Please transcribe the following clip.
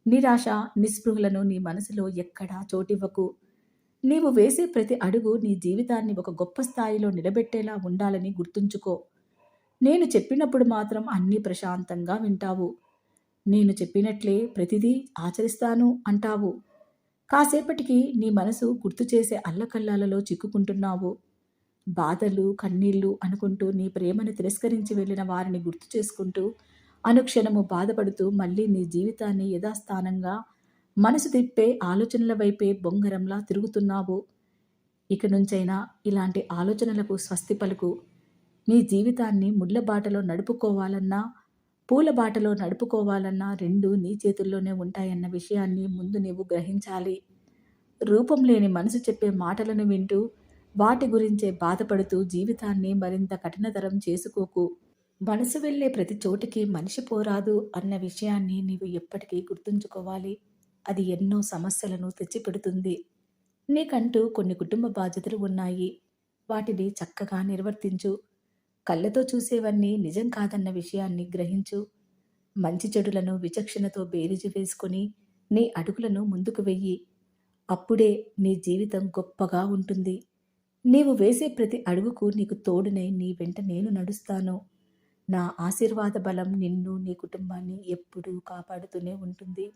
నిరాశ, నిస్పృహలను నీ మనసులో ఎక్కడా చోటివ్వకు. నీవు వేసే ప్రతి అడుగు నీ జీవితాన్ని ఒక గొప్ప స్థాయిలో నిలబెట్టేలా ఉండాలని గుర్తుంచుకో. నేను చెప్పినప్పుడు మాత్రం అన్నీ ప్రశాంతంగా వింటావు. నేను చెప్పినట్లే ప్రతిదీ ఆచరిస్తాను అంటావు. కాసేపటికి నీ మనసు గుర్తు చేసే అల్లకల్లాలలో చిక్కుకుంటున్నావు. బాధలు, కన్నీళ్లు అనుకుంటూ నీ ప్రేమను తిరస్కరించి వెళ్ళిన వారిని గుర్తు చేసుకుంటూ, అనుక్షణము బాధపడుతూ మళ్ళీ నీ జీవితాన్ని యథాస్థానంగా మనసు తిప్పే ఆలోచనల వైపే బొంగరంలా తిరుగుతున్నావు. ఇక నుంచైనా ఇలాంటి ఆలోచనలకు స్వస్తి పలుకు. నీ జీవితాన్ని ముళ్ళ బాటలో నడుపుకోవాలన్నా, పూల బాటలో నడుపుకోవాలన్నా రెండూ నీ చేతుల్లోనే ఉంటాయన్న విషయాన్ని ముందు నీవు గ్రహించాలి. రూపం లేని మనసు చెప్పే మాటలను వింటూ, వాటి గురించే బాధపడుతూ జీవితాన్ని మరింత కఠినతరం చేసుకోకు. మనసు వెళ్ళే ప్రతి చోటికి మనిషి పోరాదు అన్న విషయాన్ని నీవు ఎప్పటికీ గుర్తుంచుకోవాలి. అది ఎన్నో సమస్యలను తెచ్చిపెడుతుంది. నీకంటూ కొన్ని కుటుంబ బాధ్యతలు ఉన్నాయి. వాటిని చక్కగా నిర్వర్తించు. కళ్ళతో చూసేవన్నీ నిజం కాదన్న విషయాన్ని గ్రహించు. మంచి చెడులను విచక్షణతో బేరీజు వేసుకొని నీ అడుగులను ముందుకు వెయ్యి. అప్పుడే నీ జీవితం గొప్పగా ఉంటుంది. నీవు వేసే ప్రతి అడుగుకు నీకు తోడునై నీ వెంట నేను నడుస్తాను. నా ఆశీర్వాద బలం నిన్ను, నీ కుటుంబాన్ని ఎప్పుడూ కాపాడుతూనే ఉంటుంది.